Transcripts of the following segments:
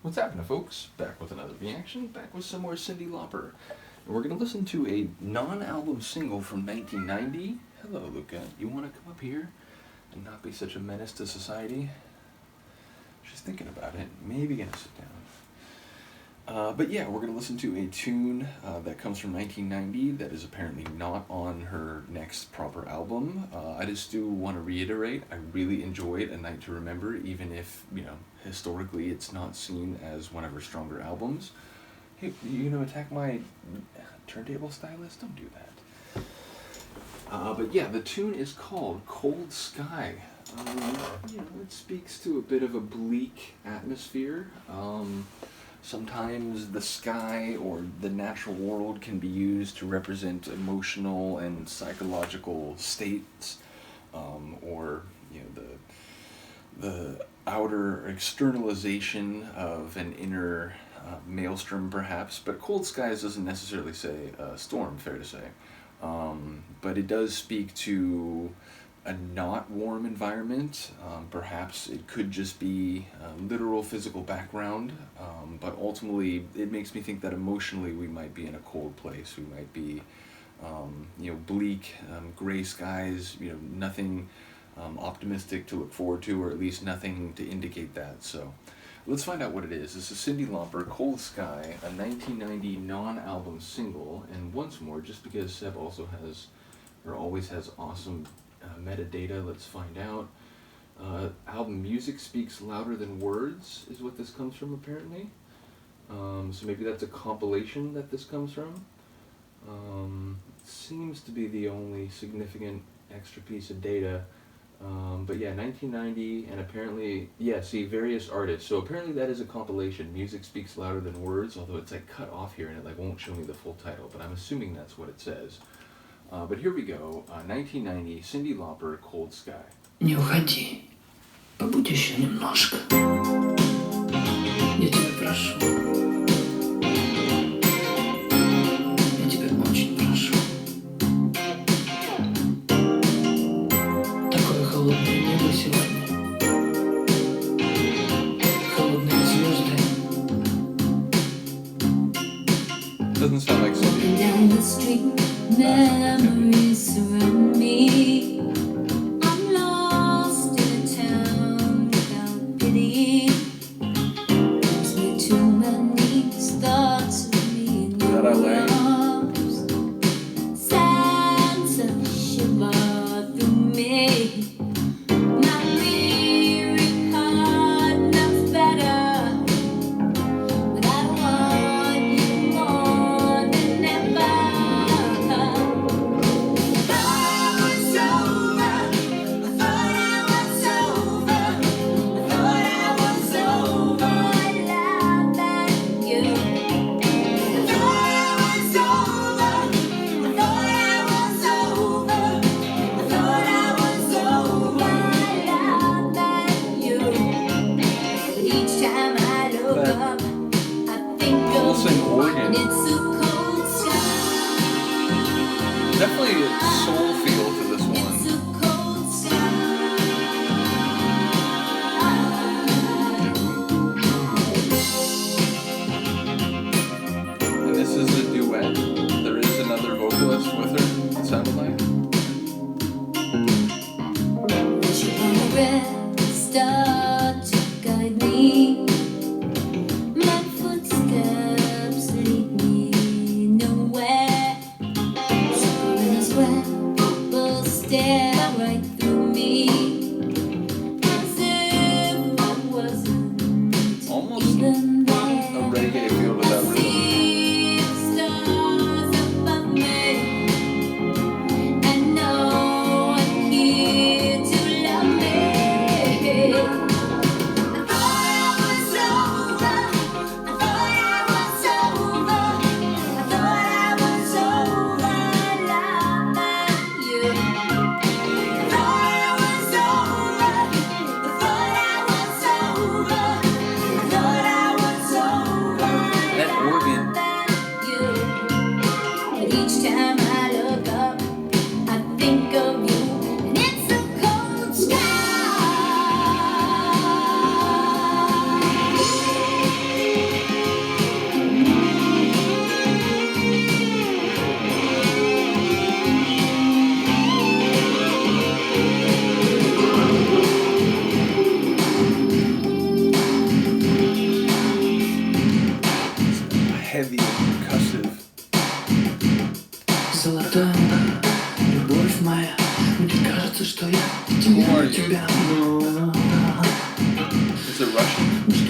What's happening, folks? Back with another reaction, back with some more Cyndi Lauper. And we're going to listen to a non-album single from 1990. Hello, Luca. You want to come up here and not be such a menace to society? She's thinking about it. Maybe going to sit down. But yeah, we're going to listen to a tune that comes from 1990 that is apparently not on her next proper album. I just do want to reiterate, I really enjoyed A Night to Remember, even if, historically it's not seen as one of her stronger albums. Hey, you gonna attack my turntable stylus? Don't do that. But yeah, the tune is called Cold Sky. It speaks to a bit of a bleak atmosphere. Sometimes the sky or the natural world can be used to represent emotional and psychological states, or the outer externalization of an inner maelstrom, perhaps. But cold skies doesn't necessarily say storm, fair to say. But it does speak to a not warm environment. Perhaps it could just be a literal physical background, but ultimately it makes me think that emotionally we might be in a cold place. We might be bleak, gray skies, nothing optimistic to look forward to, or at least nothing to indicate that. So let's find out what it is. This is Cyndi Lauper, Cold Sky, a 1990 non-album single. And once more, just because Seb also has, or always has, awesome metadata, let's find out. Album Music Speaks Louder Than Words is what this comes from, apparently. So maybe that's a compilation that this comes from. Seems to be the only significant extra piece of data. But yeah, 1990, and apparently, yeah, see, various artists. So apparently that is a compilation, Music Speaks Louder Than Words, although it's like cut off here and it won't show me the full title, but I'm assuming that's what it says. But here we go, 1990, Cyndi Lauper, Cold Sky. Не уходи, побудь еще немножко. Я тебя прошу. Я тебя очень прошу. Такое холодное небо сегодня. Холодные звезды. Doesn't sound like Cyndi. Down the street, memories surround me. I'm lost in a town without pity. Brings me to my knees, thoughts of me in that your LA? arms. Sense of shiver through me. My weary heart knows better, but I want you more than ever. Definitely a soul feel to this one. And this is a duet. There is another vocalist with her, it sounded like. Start to guide me. My footsteps lead me nowhere. Will stare right through me, as if I wasn't Almost even there. a reggae feel to that rhythm. See the stars above me, and no one here to love me. I thought I was over. I thought I was over. I thought I was over. Loving you. I thought I was over. I thought I was over. I thought I was over.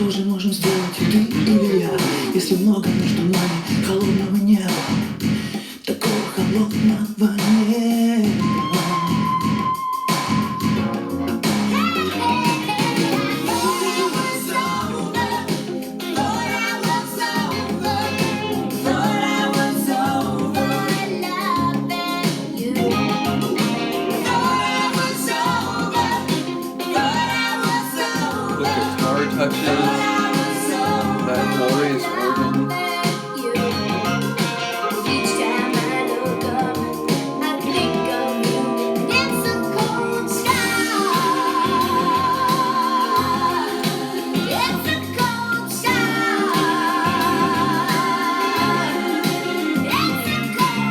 Что же можем сделать ты или я, если много между нами холодного неба, такого холодного неба? The guitar touches, that glorious organ. Each time I look up, I think of you. It's a cold sky. It's a cold sky. It's a cold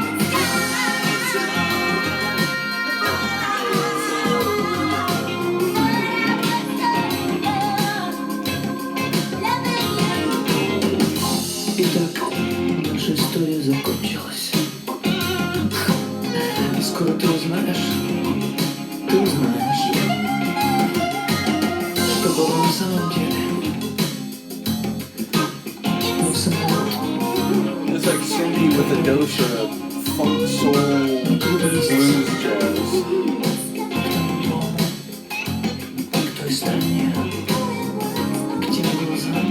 Итак, наша история закончилась. И скоро ты узнаешь, что было на самом деле. Но самолет It's like Cyndi with a dose of funk, soul, blues, jazz. к той стороне, к тем глазам,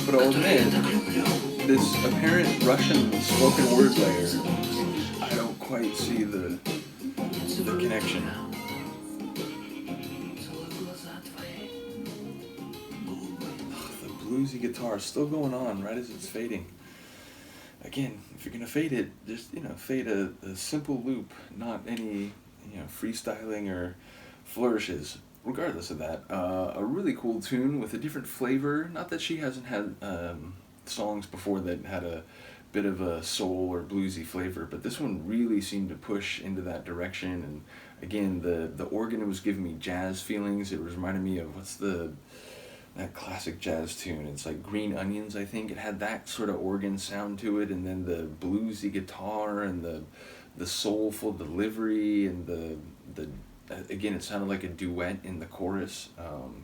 But I'll которые я admit, так люблю. this apparent Russian spoken word layer, I don't quite see the connection. The bluesy guitar is still going on right as it's fading. Again, if you're gonna fade it, just fade a simple loop, not any freestyling or flourishes. Regardless of that, a really cool tune with a different flavor. Not that she hasn't had songs before that had a bit of a soul or bluesy flavor, but this one really seemed to push into that direction. And again, the organ was giving me jazz feelings. It was reminding me of that classic jazz tune. It's like Green Onions, I think. It had that sort of organ sound to it, and then the bluesy guitar and the soulful delivery and the again, it sounded like a duet in the chorus.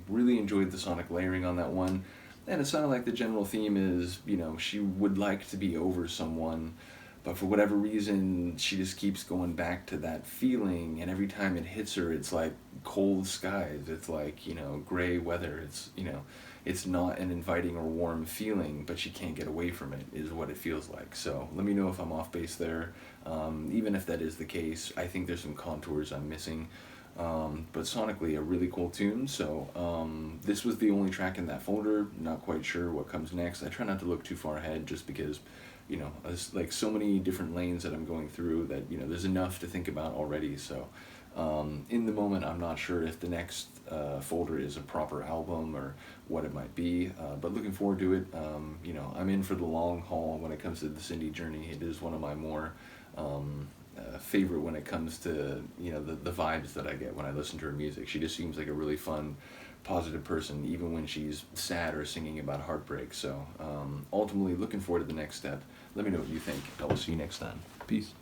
Really enjoyed the sonic layering on that one. And it sounded like the general theme is, she would like to be over someone, but for whatever reason, she just keeps going back to that feeling, and every time it hits her, it's like cold skies. It's like, gray weather. It's not an inviting or warm feeling, but she can't get away from it, is what it feels like. So let me know if I'm off base there. Even if that is the case, I think there's some contours I'm missing. But sonically, a really cool tune. So this was the only track in that folder. Not quite sure what comes next. I try not to look too far ahead, just because, there's like so many different lanes that I'm going through that there's enough to think about already. So in the moment, I'm not sure if the next folder is a proper album or what it might be. But looking forward to it. I'm in for the long haul when it comes to the Cyndi journey. It is one of my more favorite when it comes to the vibes that I get when I listen to her music. She just seems like a really fun, positive person, even when she's sad or singing about heartbreak. So ultimately, looking forward to the next step. Let me know what you think. I will see you next time. Peace.